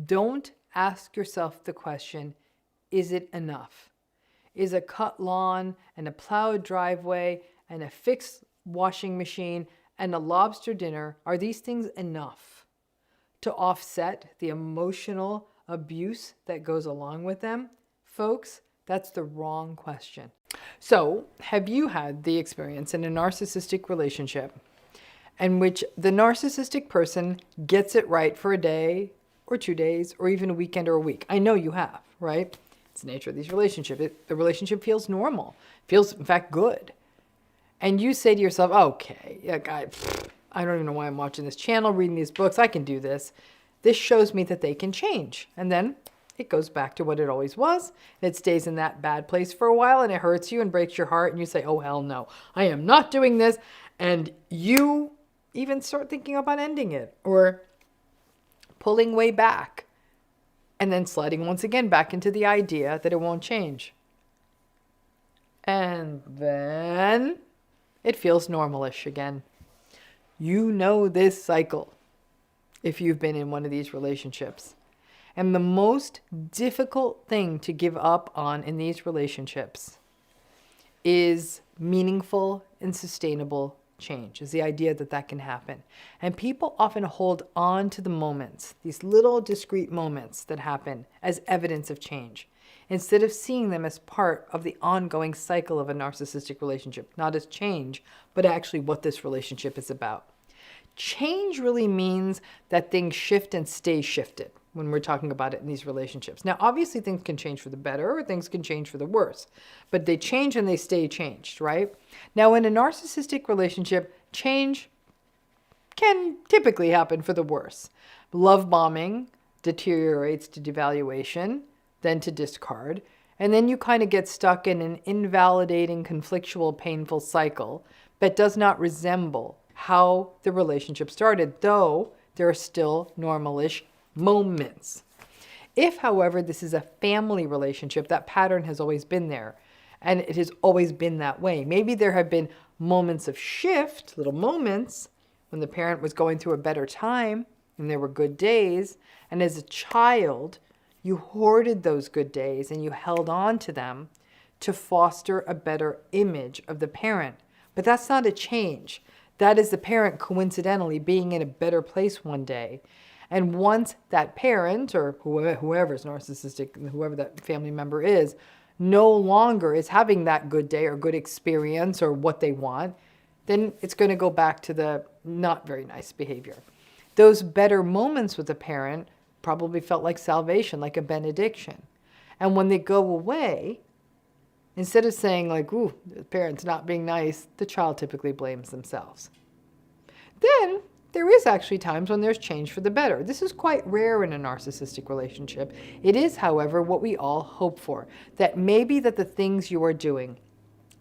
Don't ask yourself the question, is it enough? Is a cut lawn and a plowed driveway and a fixed washing machine and a lobster dinner, are these things enough to offset the emotional abuse that goes along with them? Folks, that's the wrong question. So, have you had the experience in a narcissistic relationship in which the narcissistic person gets it right for a day or 2 days or even a weekend or a week? I know you have, right? It's the nature of these relationships. The relationship feels normal, feels, in fact, good. And you say to yourself, okay, I don't even know why I'm watching this channel, reading these books. I can do this. This shows me that they can change. And then it goes back to what it always was. And it stays in that bad place for a while, and it hurts you and breaks your heart. And you say, oh, hell no, I am not doing this. And you even start thinking about ending it or pulling way back and then sliding once again back into the idea that it won't change. And then it feels normalish again. You know this cycle if you've been in one of these relationships. And the most difficult thing to give up on in these relationships is meaningful and sustainable change, is the idea that that can happen. And people often hold on to the moments, these little discrete moments that happen as evidence of change, instead of seeing them as part of the ongoing cycle of a narcissistic relationship, not as change, but actually what this relationship is about. Change really means that things shift and stay shifted when we're talking about it in these relationships. Now, obviously things can change for the better or things can change for the worse, but they change and they stay changed, right? Now, in a narcissistic relationship, change can typically happen for the worse. Love bombing deteriorates to devaluation, then to discard, and then you kind of get stuck in an invalidating, conflictual, painful cycle that does not resemble how the relationship started, though there are still normalish moments. If, however, this is a family relationship, that pattern has always been there, and it has always been that way. Maybe there have been moments of shift, little moments, when the parent was going through a better time, and there were good days, and as a child, you hoarded those good days, and you held on to them to foster a better image of the parent. But that's not a change. That is the parent coincidentally being in a better place one day. And once that parent, or whoever's narcissistic, whoever that family member is, no longer is having that good day or good experience or what they want, then it's going to go back to the not very nice behavior. Those better moments with the parent probably felt like salvation, like a benediction. And when they go away, instead of saying like, ooh, the parent's not being nice, the child typically blames themselves. Then there is actually times when there's change for the better. This is quite rare in a narcissistic relationship. It is, however, what we all hope for, that maybe that the things you are doing,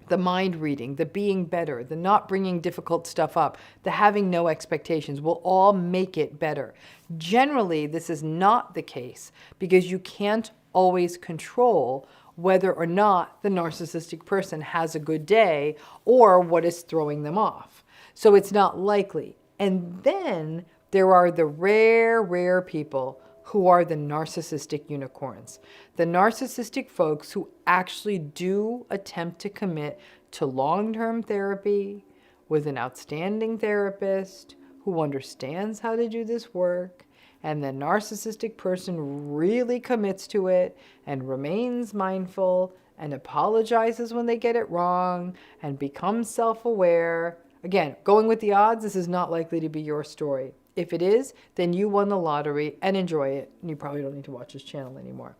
the mind reading, the being better, the not bringing difficult stuff up, the having no expectations will all make it better. Generally, this is not the case because you can't always control whether or not the narcissistic person has a good day or what is throwing them off. So it's not likely. And then there are the rare people who are the narcissistic unicorns. The narcissistic folks who actually do attempt to commit to long-term therapy with an outstanding therapist who understands how to do this work, and the narcissistic person really commits to it and remains mindful and apologizes when they get it wrong and becomes self-aware. Again, going with the odds, this is not likely to be your story. If it is, then you won the lottery and enjoy it, and you probably don't need to watch this channel anymore.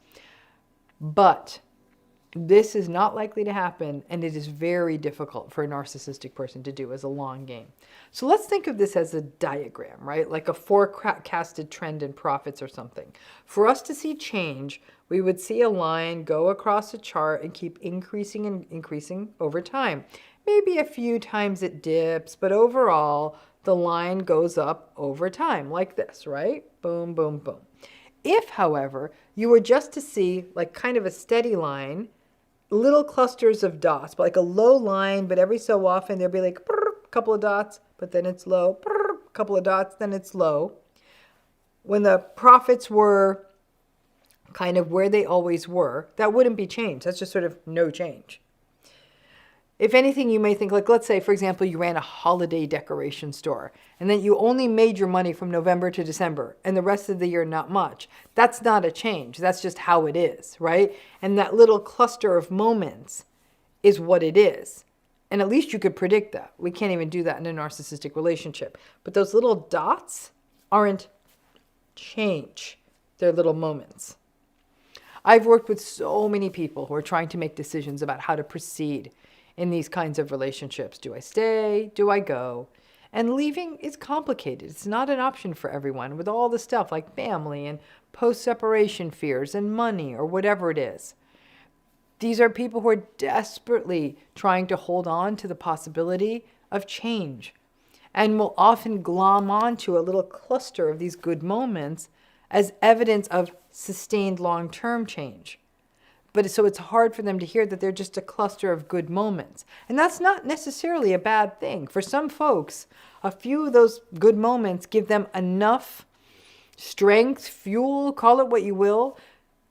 But this is not likely to happen, and it is very difficult for a narcissistic person to do as a long game. So let's think of this as a diagram, right? Like a forecasted trend in profits or something. For us to see change, we would see a line go across a chart and keep increasing and increasing over time. Maybe a few times it dips, but overall, the line goes up over time, like this, right? Boom, boom, boom. If, however, you were just to see like kind of a steady line, little clusters of dots, but like a low line, but every so often there'll be like a couple of dots, but then it's low, a couple of dots, then it's low. when the profits were kind of where they always were, that wouldn't be change. That's just sort of no change. If anything, you may think, like, let's say, for example, you ran a holiday decoration store and then you only made your money from November to December and the rest of the year, not much. That's not a change. That's just how it is, right? And that little cluster of moments is what it is. And at least you could predict that. We can't even do that in a narcissistic relationship. But those little dots aren't change. They're little moments. I've worked with so many people who are trying to make decisions about how to proceed in these kinds of relationships. Do I stay? Do I go? And leaving is complicated. It's not an option for everyone with all the stuff like family and post-separation fears and money or whatever it is. These are people who are desperately trying to hold on to the possibility of change and will often glom onto a little cluster of these good moments as evidence of sustained long-term change. But so it's hard for them to hear that they're just a cluster of good moments. And that's not necessarily a bad thing. For some folks, a few of those good moments give them enough strength, fuel, call it what you will,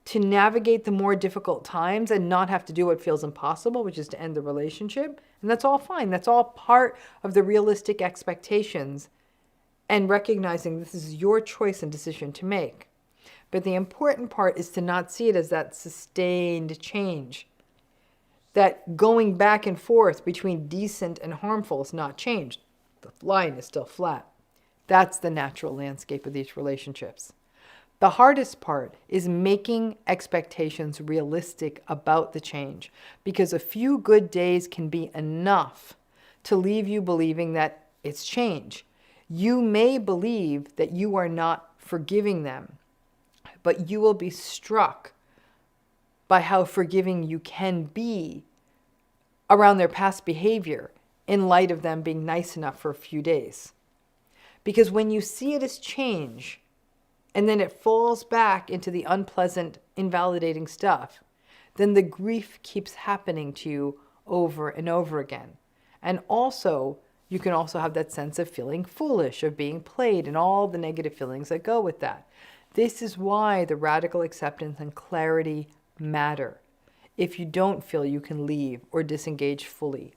to navigate the more difficult times and not have to do what feels impossible, which is to end the relationship. And that's all fine. That's all part of the realistic expectations and recognizing this is your choice and decision to make. But the important part is to not see it as that sustained change. That going back and forth between decent and harmful is not changed. The line is still flat. That's the natural landscape of these relationships. The hardest part is making expectations realistic about the change, because a few good days can be enough to leave you believing that it's change. You may believe that you are not forgiving them, but you will be struck by how forgiving you can be around their past behavior in light of them being nice enough for a few days. Because when you see it as change, and then it falls back into the unpleasant, invalidating stuff, then the grief keeps happening to you over and over again. And also, you can also have that sense of feeling foolish, of being played, and all the negative feelings that go with that. This is why the radical acceptance and clarity matter. If you don't feel you can leave or disengage fully,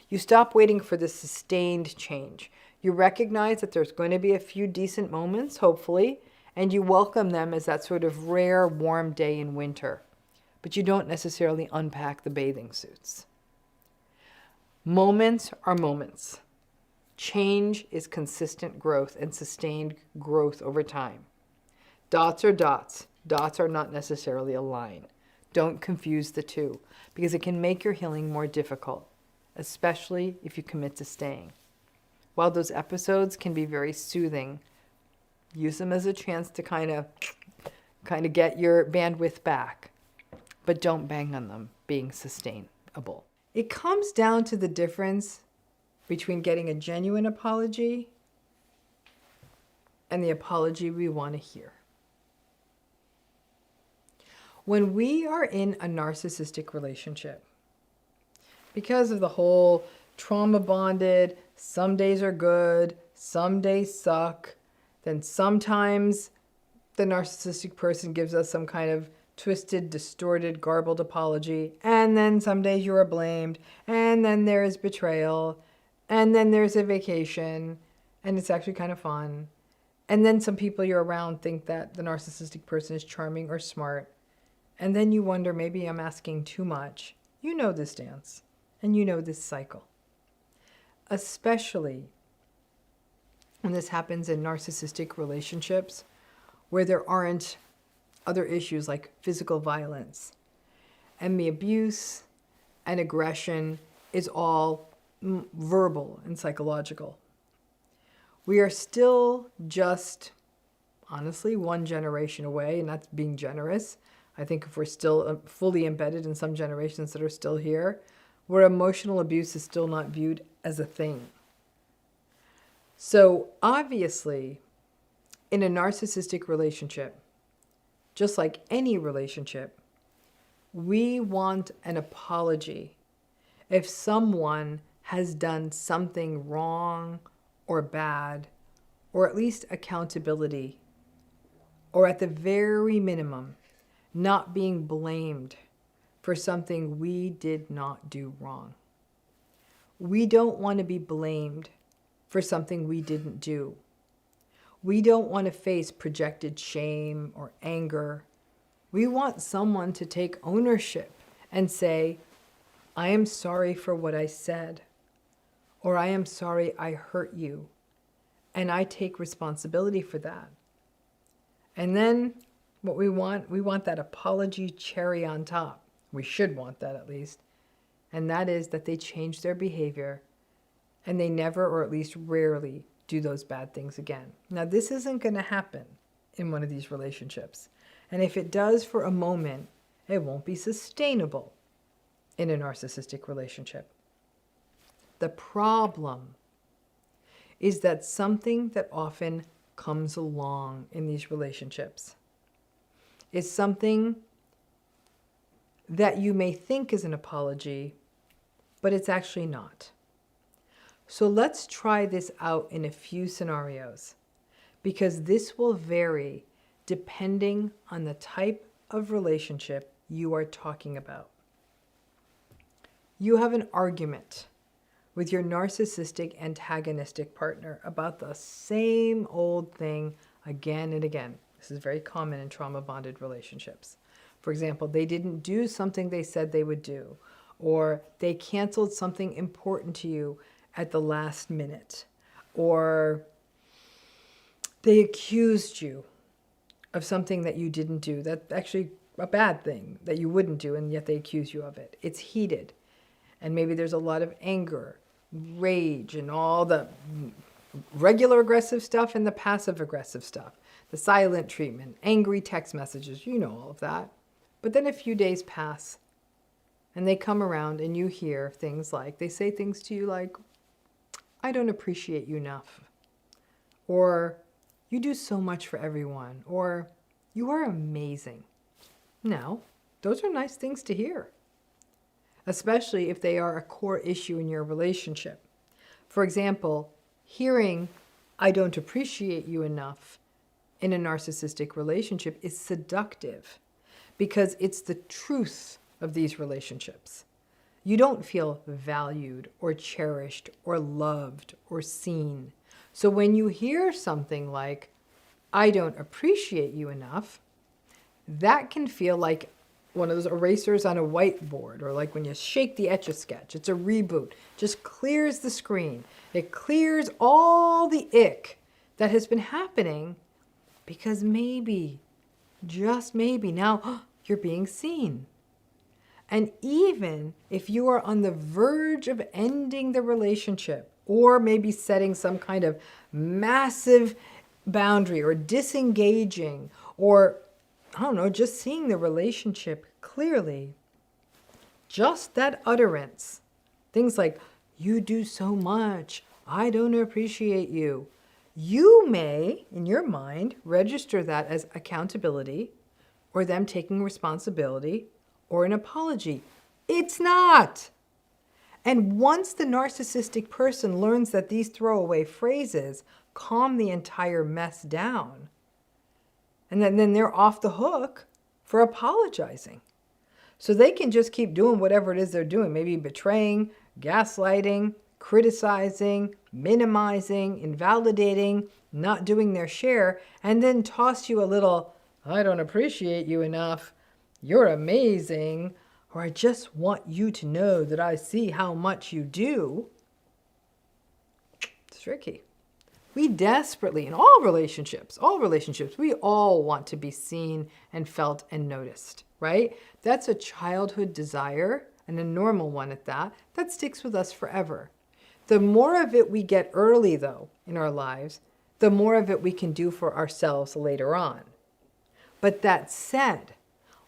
you stop waiting for the sustained change. You recognize that there's going to be a few decent moments, hopefully, and you welcome them as that sort of rare, warm day in winter. But you don't necessarily unpack the bathing suits. Moments are moments. Change is consistent growth and sustained growth over time. Dots are dots. Dots are not necessarily a line. Don't confuse the two, because it can make your healing more difficult, especially if you commit to staying. While those episodes can be very soothing, use them as a chance to kind of get your bandwidth back, but don't bang on them being sustainable. It comes down to the difference between getting a genuine apology and the apology we want to hear. When we are in a narcissistic relationship, because of the whole trauma bonded, some days are good, some days suck, then sometimes the narcissistic person gives us some kind of twisted, distorted, garbled apology, and then some days you are blamed, and then there is betrayal, and then there's a vacation, and it's actually kind of fun. And then some people you're around think that the narcissistic person is charming or smart, and then you wonder, maybe I'm asking too much. You know this dance, and you know this cycle. Especially when this happens in narcissistic relationships where there aren't other issues like physical violence. And the abuse and aggression is all verbal and psychological. We are still just, honestly, one generation away, and that's being generous. I think if we're still fully embedded in some generations that are still here, where emotional abuse is still not viewed as a thing. So obviously, in a narcissistic relationship, just like any relationship, we want an apology if someone has done something wrong or bad, or at least accountability or at the very minimum, not being blamed for something we did not do wrong. We don't want to be blamed for something we didn't do. We don't want to face projected shame or anger. We want someone to take ownership and say, I am sorry for what I said, or I am sorry I hurt you, and I take responsibility for that. And then what we want that apology cherry on top. We should want that at least. And that is that they change their behavior and they never, or at least rarely, do those bad things again. Now, this isn't going to happen in one of these relationships. And if it does for a moment, it won't be sustainable in a narcissistic relationship. The problem is that something that often comes along in these relationships is something that you may think is an apology, but it's actually not. So let's try this out in a few scenarios, because this will vary depending on the type of relationship you are talking about. You have an argument with your narcissistic antagonistic partner about the same old thing again and again. This is very common in trauma-bonded relationships. For example, they didn't do something they said they would do, or they canceled something important to you at the last minute, or they accused you of something that you didn't do. That's actually a bad thing that you wouldn't do, and yet they accuse you of it. It's heated, and maybe there's a lot of anger, rage, and all the regular aggressive stuff and the passive aggressive stuff, the silent treatment, angry text messages, you know all of that. But then a few days pass and they come around and you hear things like, they say things to you like, I don't appreciate you enough, or you do so much for everyone, or you are amazing. Now, those are nice things to hear, especially if they are a core issue in your relationship. For example, hearing, I don't appreciate you enough in a narcissistic relationship is seductive because it's the truth of these relationships. You don't feel valued or cherished or loved or seen. So when you hear something like, I don't appreciate you enough, that can feel like one of those erasers on a whiteboard, or like when you shake the Etch-a-Sketch. It's a reboot. Just clears the screen. It clears all the ick that has been happening because maybe, just maybe, now you're being seen. And even if you are on the verge of ending the relationship, or maybe setting some kind of massive boundary, or disengaging, or I don't know, just seeing the relationship clearly, just that utterance, things like, you do so much, I don't appreciate you, you may, in your mind, register that as accountability, or them taking responsibility, or an apology. It's not. And once the narcissistic person learns that these throwaway phrases calm the entire mess down, and then they're off the hook for apologizing. So they can just keep doing whatever it is they're doing, maybe betraying, gaslighting, criticizing, minimizing, invalidating, not doing their share, and then toss you a little, I don't appreciate you enough, you're amazing, or I just want you to know that I see how much you do. It's tricky. We desperately, in all relationships, we all want to be seen and felt and noticed, right? That's a childhood desire, and a normal one at that, that sticks with us forever. The more of it we get early, though, in our lives, the more of it we can do for ourselves later on. But that said,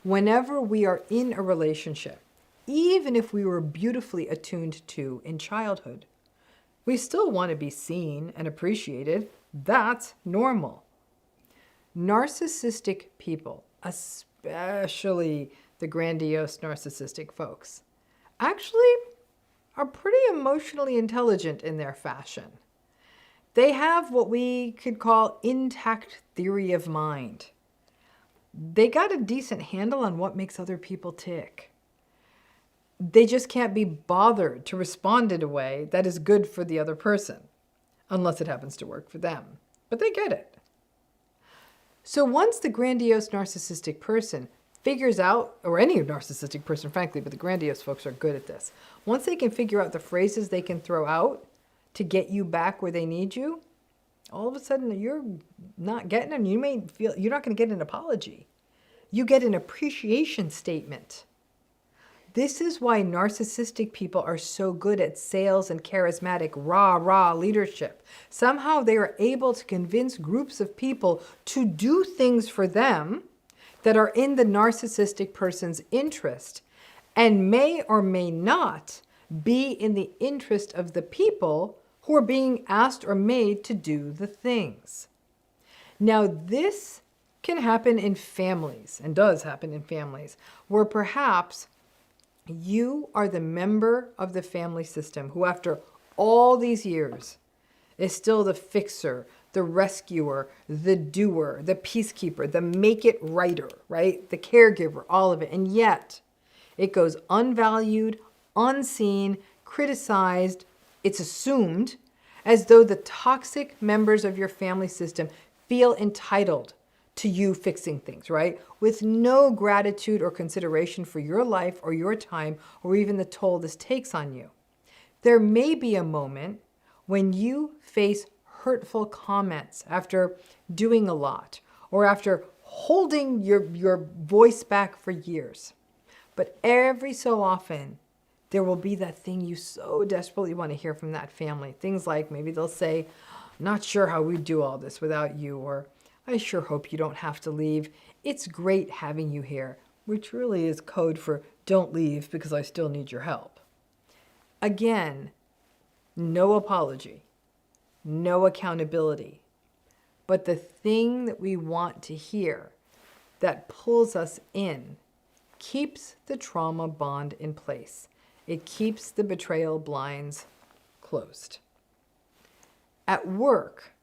whenever we are in a relationship, even if we were beautifully attuned to in childhood, we still want to be seen and appreciated. That's normal. Narcissistic people, especially the grandiose narcissistic folks, actually are pretty emotionally intelligent in their fashion. They have what we could call intact theory of mind. they got a decent handle on what makes other people tick. They just can't be bothered to respond in a way that is good for the other person, unless it happens to work for them. But they get it. So once the grandiose narcissistic person figures out, or any narcissistic person, frankly, but the grandiose folks are good at this. Once they can figure out the phrases they can throw out to get you back where they need you, all of a sudden you're not getting them. You may feel you're not going to get an apology. You get an appreciation statement. This is why narcissistic people are so good at sales and charismatic rah-rah leadership. Somehow they are able to convince groups of people to do things for them that are in the narcissistic person's interest and may or may not be in the interest of the people who are being asked or made to do the things. Now, this can happen in families, and does happen in families, where perhaps you are the member of the family system who, after all these years, is still the fixer, the rescuer, the doer, the peacekeeper, the make-it-righter, right? The caregiver, all of it. And yet, it goes unvalued, unseen, criticized, it's assumed, as though the toxic members of your family system feel entitled to you fixing things, right? With no gratitude or consideration for your life or your time or even the toll this takes on you. There may be a moment when you face hurtful comments after doing a lot or after holding your voice back for years. But every so often, there will be that thing you so desperately want to hear from that family. Things like maybe they'll say, "Not sure how we'd do all this without you," or "I sure hope you don't have to leave. It's great having you here," which really is code for "don't leave because I still need your help." Again, no apology, no accountability. But the thing that we want to hear that pulls us in keeps the trauma bond in place. It keeps the betrayal blinds closed. At work,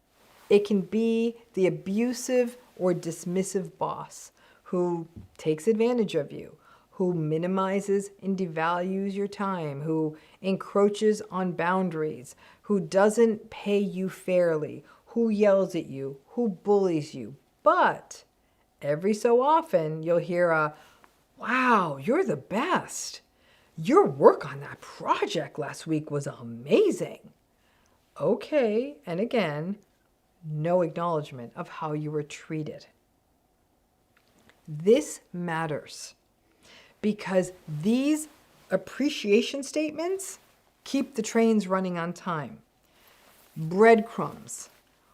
it can be the abusive or dismissive boss who takes advantage of you, who minimizes and devalues your time, who encroaches on boundaries, who doesn't pay you fairly, who yells at you, who bullies you. But every so often you'll hear a, "Wow, you're the best. Your work on that project last week was amazing." Okay, and again, no acknowledgement of how you were treated. This matters because these appreciation statements keep the trains running on time. Breadcrumbs,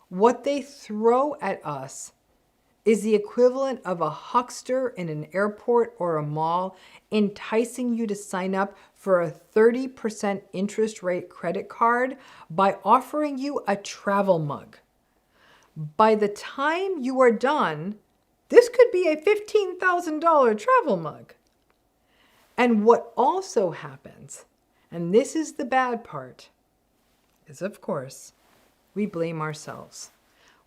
what they throw at us is the equivalent of a huckster in an airport or a mall enticing you to sign up for a 30% interest rate credit card by offering you a travel mug. By the time you are done, this could be a $15,000 travel mug. And what also happens, and this is the bad part, is of course, we blame ourselves.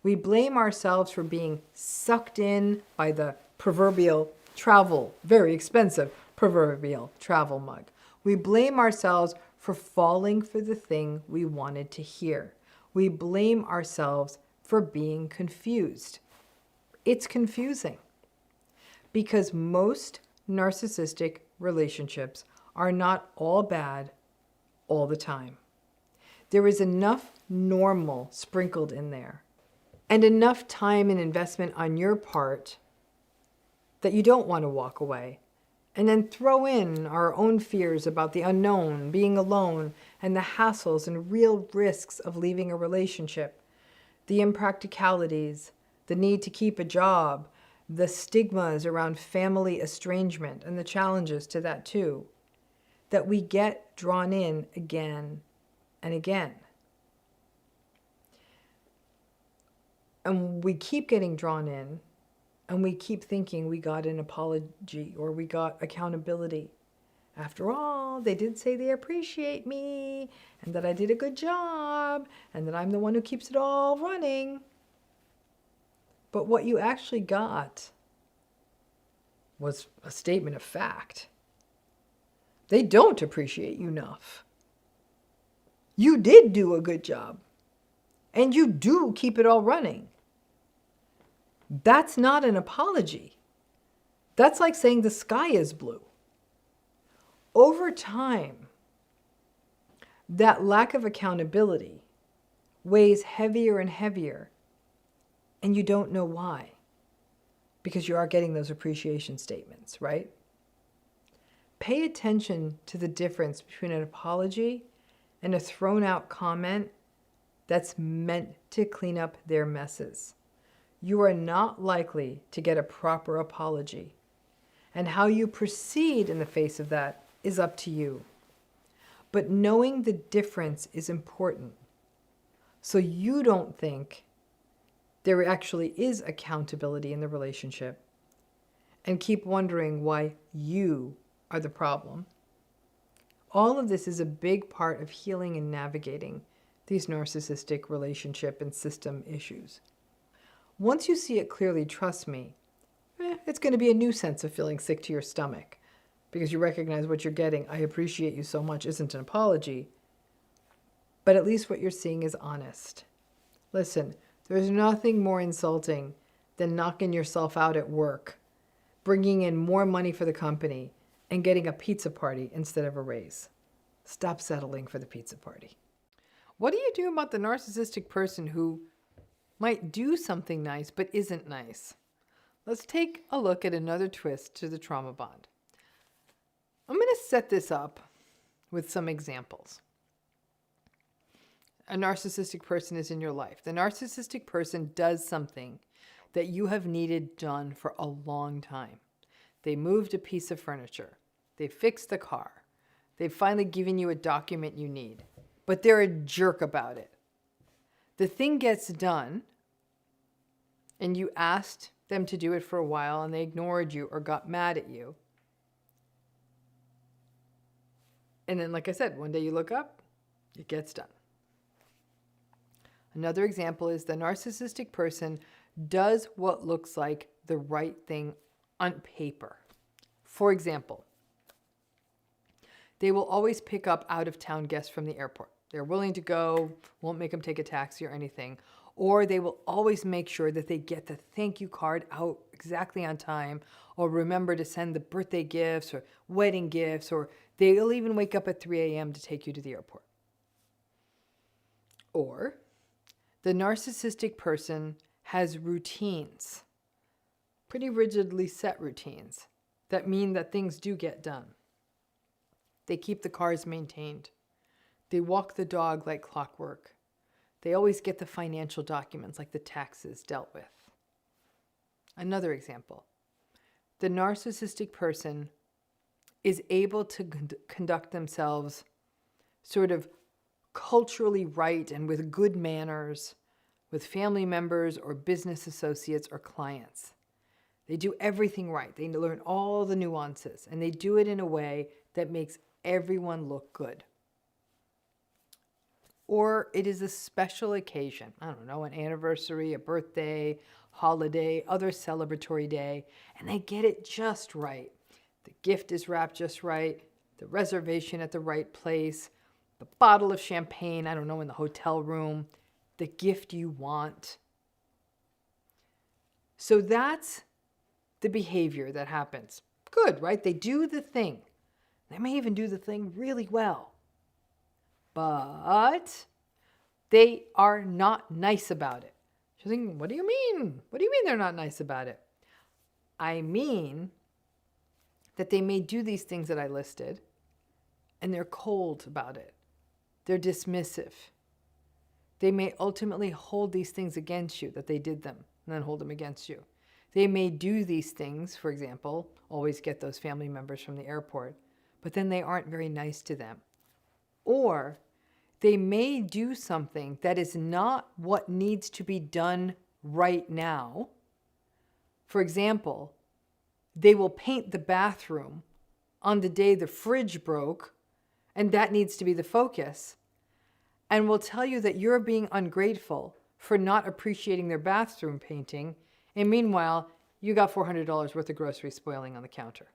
We blame ourselves for being sucked in by the proverbial travel, very expensive proverbial travel mug. We blame ourselves for falling for the thing we wanted to hear. We blame ourselves for being confused. It's confusing because most narcissistic relationships are not all bad all the time. There is enough normal sprinkled in there and enough time and investment on your part that you don't want to walk away. And then throw in our own fears about the unknown, being alone, and the hassles and real risks of leaving a relationship, the impracticalities, the need to keep a job, the stigmas around family estrangement, and the challenges to that too, that we get drawn in again and again. And we keep getting drawn in, and we keep thinking we got an apology or we got accountability. After all, they did say they appreciate me and that I did a good job and that I'm the one who keeps it all running. But what you actually got was a statement of fact. They don't appreciate you enough. You did do a good job. And you do keep it all running. That's not an apology. That's like saying the sky is blue. Over time, that lack of accountability weighs heavier and heavier, and you don't know why, because you are getting those appreciation statements, right? Pay attention to the difference between an apology and a thrown out comment that's meant to clean up their messes. You are not likely to get a proper apology, and how you proceed in the face of that is up to you. But knowing the difference is important, so you don't think there actually is accountability in the relationship and keep wondering why you are the problem. All of this is a big part of healing and navigating these narcissistic relationship and system issues. Once you see it clearly, trust me, it's going to be a new sense of feeling sick to your stomach because you recognize what you're getting. I appreciate you so much isn't an apology, but at least what you're seeing is honest. Listen, there's nothing more insulting than knocking yourself out at work, bringing in more money for the company, and getting a pizza party instead of a raise. Stop settling for the pizza party. What do you do about the narcissistic person who might do something nice but isn't nice? Let's take a look at another twist to the trauma bond. I'm going to set this up with some examples. A narcissistic person is in your life. The narcissistic person does something that you have needed done for a long time. They moved a piece of furniture. They fixed the car. They've finally given you a document you need, but they're a jerk about it. The thing gets done, and you asked them to do it for a while, and they ignored you or got mad at you. And then, like I said, one day you look up, it gets done. Another example is the narcissistic person does what looks like the right thing on paper. For example, they will always pick up out-of-town guests from the airport. They're willing to go, won't make them take a taxi or anything. Or they will always make sure that they get the thank you card out exactly on time, or remember to send the birthday gifts or wedding gifts, or they'll even wake up at 3 a.m. to take you to the airport. Or the narcissistic person has routines, pretty rigidly set routines that mean that things do get done. They keep the cars maintained. They walk the dog like clockwork. They always get the financial documents like the taxes dealt with. Another example, the narcissistic person is able to conduct themselves sort of culturally right and with good manners with family members or business associates or clients. They do everything right. They learn all the nuances, and they do it in a way that makes everyone look good. Or it is a special occasion. I don't know, an anniversary, a birthday, holiday, other celebratory day, and they get it just right. The gift is wrapped just right, the reservation at the right place, the bottle of champagne, I don't know, in the hotel room, the gift you want. So that's the behavior that happens. Good, right? They do the thing. They may even do the thing really well. But they are not nice about it. You're thinking, what do you mean? What do you mean they're not nice about it? I mean that they may do these things that I listed, and they're cold about it. They're dismissive. They may ultimately hold these things against you, that they did them, and then hold them against you. They may do these things, for example, always get those family members from the airport, but then they aren't very nice to them. Or they may do something that is not what needs to be done right now. For example, they will paint the bathroom on the day the fridge broke, and that needs to be the focus, and will tell you that you're being ungrateful for not appreciating their bathroom painting, and meanwhile, you got $400 worth of groceries spoiling on the counter.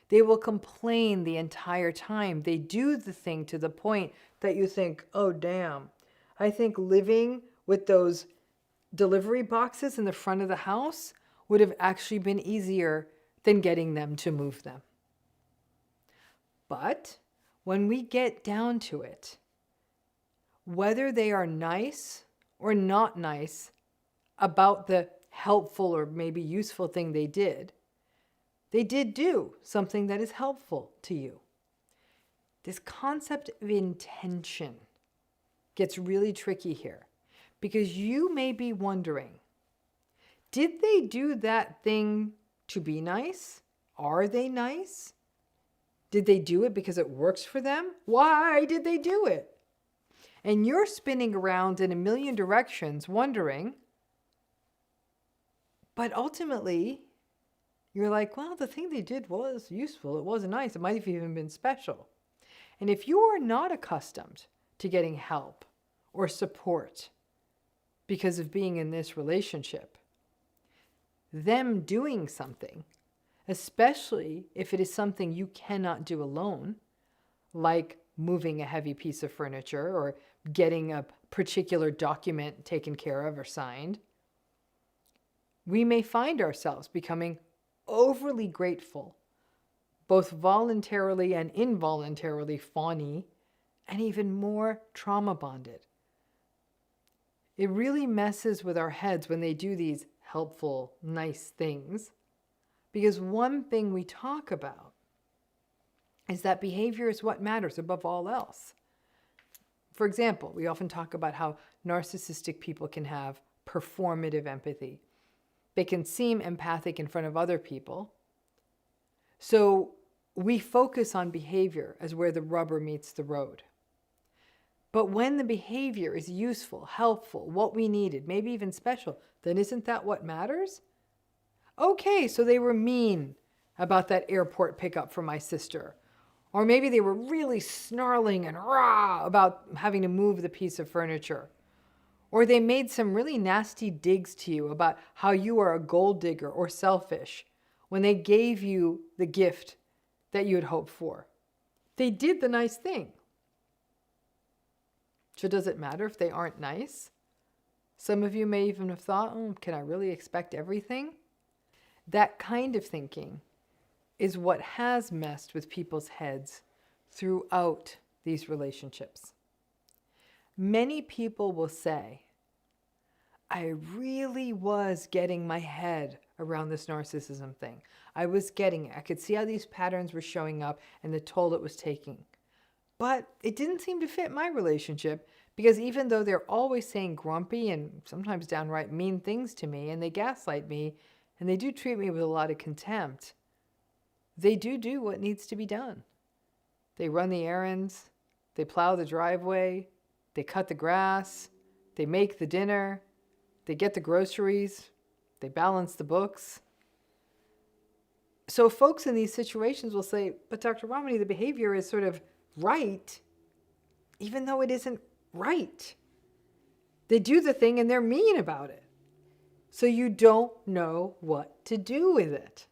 They will complain the entire time. They do the thing to the point that you think, oh, damn. I think living with those delivery boxes in the front of the house would have actually been easier than getting them to move them. But when we get down to it, whether they are nice or not nice about the helpful or maybe useful thing they did do something that is helpful to you. This concept of intention gets really tricky here, because you may be wondering, did they do that thing to be nice? Are they nice? Did they do it because it works for them? Why did they do it? And you're spinning around in a million directions wondering, but ultimately, you're like, well, the thing they did was useful. It was nice. It might have even been special. And if you are not accustomed to getting help or support because of being in this relationship, them doing something, especially if it is something you cannot do alone, like moving a heavy piece of furniture or getting a particular document taken care of or signed, we may find ourselves becoming overly grateful, both voluntarily and involuntarily fawny, and even more trauma bonded. It really messes with our heads when they do these helpful, nice things, because one thing we talk about is that behavior is what matters above all else. For example, we often talk about how narcissistic people can have performative empathy. They can seem empathic in front of other people. So we focus on behavior as where the rubber meets the road. But when the behavior is useful, helpful, what we needed, maybe even special, then isn't that what matters? Okay, so they were mean about that airport pickup for my sister. Or maybe they were really snarling and rah about having to move the piece of furniture. Or they made some really nasty digs to you about how you are a gold digger or selfish when they gave you the gift that you had hoped for. They did the nice thing. So does it matter if they aren't nice? Some of you may even have thought, oh, can I really expect everything? That kind of thinking is what has messed with people's heads throughout these relationships. Many people will say, I really was getting my head around this narcissism thing. I was getting it. I could see how these patterns were showing up and the toll it was taking. But it didn't seem to fit my relationship, because even though they're always saying grumpy and sometimes downright mean things to me, and they gaslight me, and they do treat me with a lot of contempt, they do what needs to be done. They run the errands, they plow the driveway, they cut the grass, they make the dinner, they get the groceries, they balance the books. So folks in these situations will say, but Dr. Ramani, the behavior is sort of right, even though it isn't right. They do the thing and they're mean about it. So you don't know what to do with it.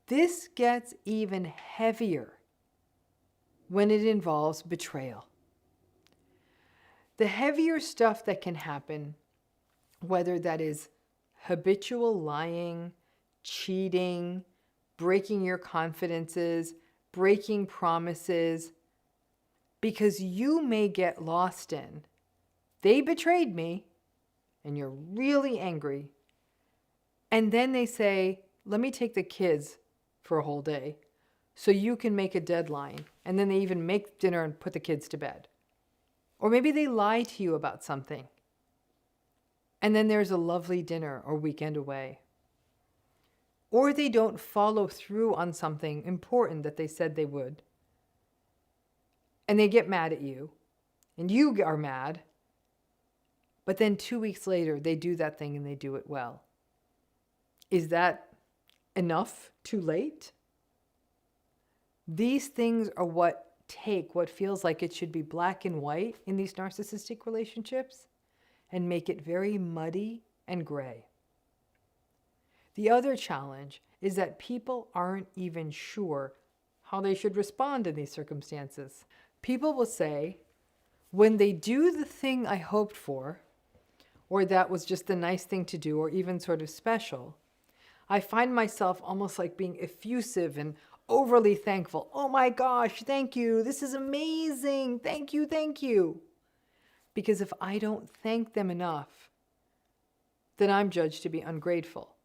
This gets even heavier when it involves betrayal. The heavier stuff that can happen, whether that is habitual lying, cheating, breaking your confidences, breaking promises, because you may get lost in, they betrayed me, and you're really angry. And then they say, let me take the kids for a whole day so you can make a deadline. And then they even make dinner and put the kids to bed. Or maybe they lie to you about something. And then there's a lovely dinner or weekend away. Or they don't follow through on something important that they said they would. And they get mad at you. And you are mad. But then 2 weeks later, they do that thing and they do it well. Is that enough? Too late? These things are what feels like it should be black and white in these narcissistic relationships and make it very muddy and gray. The other challenge is that people aren't even sure how they should respond in these circumstances. People will say, when they do the thing I hoped for, or that was just the nice thing to do, or even sort of special, I find myself almost like being effusive and overly thankful. Oh my gosh, thank you. This is amazing. Thank you, thank you. Because if I don't thank them enough, then I'm judged to be ungrateful.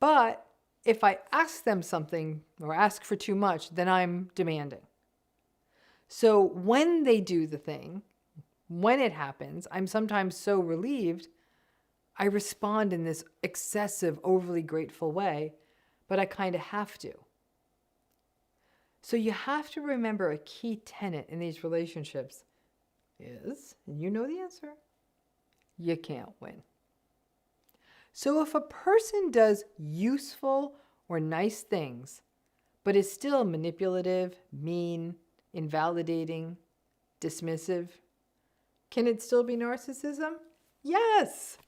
But if I ask them something or ask for too much, then I'm demanding. So when they do the thing, when it happens, I'm sometimes so relieved, I respond in this excessive, overly grateful way, but I kind of have to. So you have to remember a key tenet in these relationships is, and you know the answer, you can't win. So if a person does useful or nice things, but is still manipulative, mean, invalidating, dismissive, can it still be narcissism? Yes.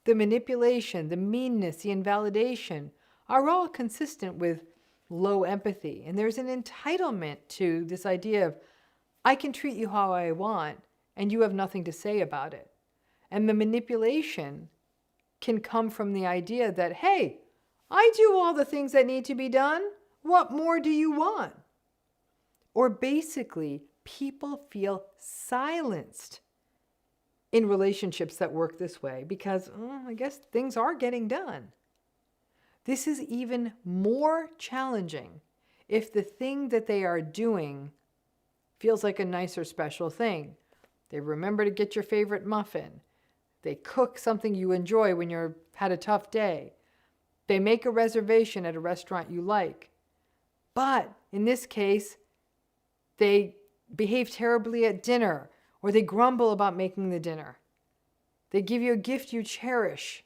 The manipulation, the meanness, the invalidation are all consistent with low empathy. And there's an entitlement to this idea of, I can treat you how I want, and you have nothing to say about it. And the manipulation can come from the idea that, hey, I do all the things that need to be done. What more do you want? Or basically, people feel silenced in relationships that work this way because, I guess things are getting done. This is even more challenging if the thing that they are doing feels like a nice or special thing. They remember to get your favorite muffin. They cook something you enjoy when you've had a tough day. They make a reservation at a restaurant you like. But in this case, they behave terribly at dinner, or they grumble about making the dinner. They give you a gift you cherish.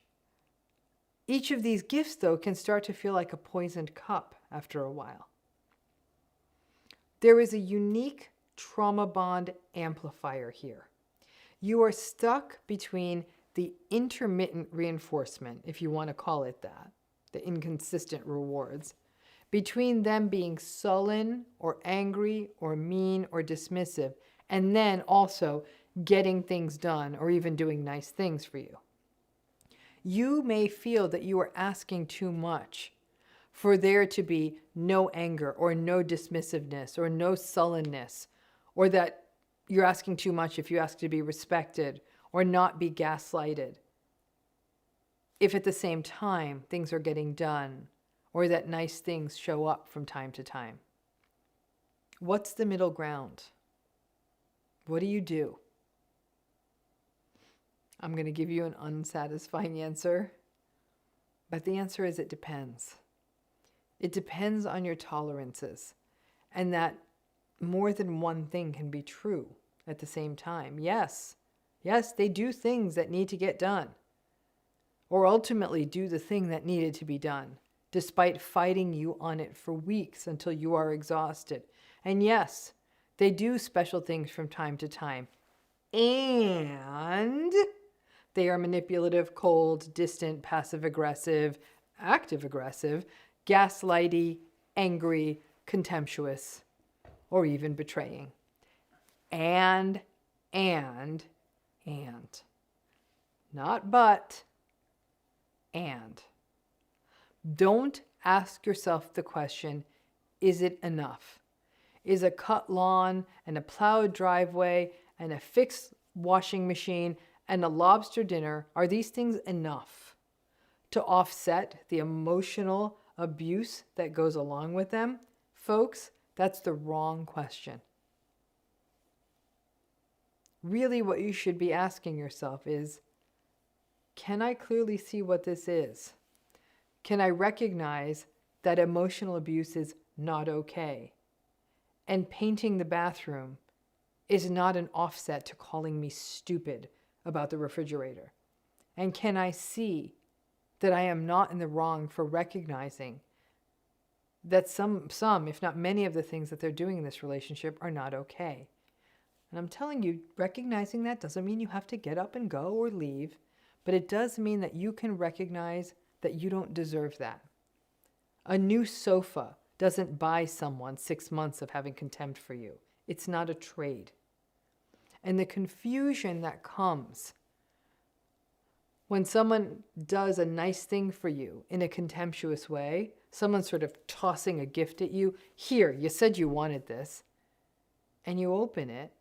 Each of these gifts, though, can start to feel like a poisoned cup after a while. There is a unique trauma bond amplifier here. You are stuck between the intermittent reinforcement, if you want to call it that, the inconsistent rewards, between them being sullen or angry or mean or dismissive, and then also getting things done or even doing nice things for you. You may feel that you are asking too much for there to be no anger or no dismissiveness or no sullenness, or that you're asking too much if you ask to be respected or not be gaslighted. If at the same time things are getting done or that nice things show up from time to time. What's the middle ground? What do you do? I'm going to give you an unsatisfying answer, but the answer is it depends. It depends on your tolerances, and that more than one thing can be true at the same time. Yes, they do things that need to get done, or ultimately do the thing that needed to be done, despite fighting you on it for weeks until you are exhausted. And yes, they do special things from time to time. And they are manipulative, cold, distant, passive-aggressive, active-aggressive, gaslighty, angry, contemptuous, or even betraying. And. Not but, and. Don't ask yourself the question, is it enough? Is a cut lawn and a plowed driveway and a fixed washing machine and a lobster dinner, are these things enough to offset the emotional abuse that goes along with them? Folks, that's the wrong question. Really, what you should be asking yourself is, can I clearly see what this is? Can I recognize that emotional abuse is not okay? And painting the bathroom is not an offset to calling me stupid about the refrigerator. And can I see that I am not in the wrong for recognizing that some, if not many of the things that they're doing in this relationship are not okay? And I'm telling you, recognizing that doesn't mean you have to get up and go or leave, but it does mean that you can recognize that you don't deserve that. A new sofa doesn't buy someone 6 months of having contempt for you. It's not a trade. And the confusion that comes when someone does a nice thing for you in a contemptuous way, someone sort of tossing a gift at you, here, you said you wanted this, and you open it,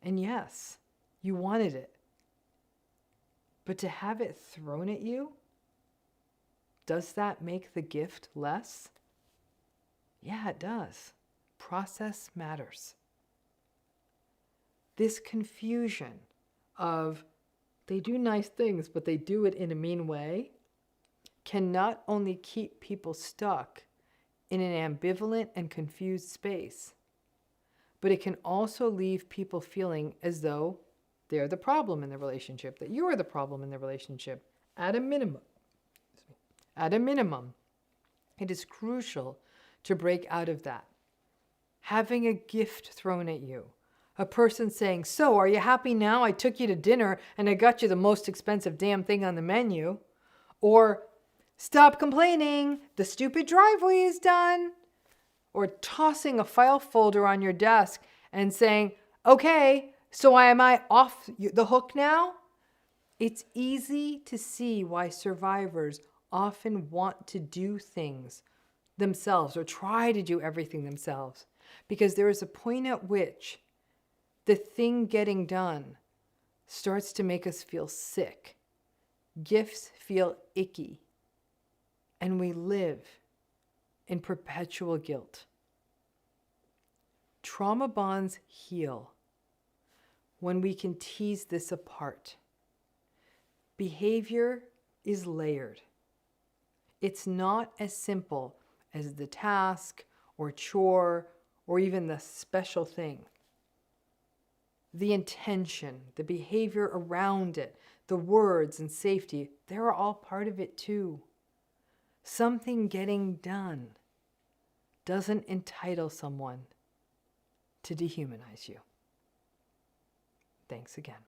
and yes, you wanted it. But to have it thrown at you, does that make the gift less? Yeah, it does. Process matters. This confusion of they do nice things, but they do it in a mean way, can not only keep people stuck in an ambivalent and confused space, but it can also leave people feeling as though they're the problem in the relationship, that you're the problem in the relationship. At a minimum, it is crucial to break out of that. Having a gift thrown at you, a person saying, so are you happy now? I took you to dinner and I got you the most expensive damn thing on the menu. Or, stop complaining, the stupid driveway is done. Or tossing a file folder on your desk and saying, okay, so am I off the hook now? It's easy to see why survivors often want to do things themselves or try to do everything themselves, because there is a point at which the thing getting done starts to make us feel sick. Gifts feel icky, and we live in perpetual guilt. Trauma bonds heal when we can tease this apart. Behavior is layered. It's not as simple as the task or chore or even the special thing. The intention, the behavior around it, the words and safety, they're all part of it too. Something getting done doesn't entitle someone to dehumanize you. Thanks again.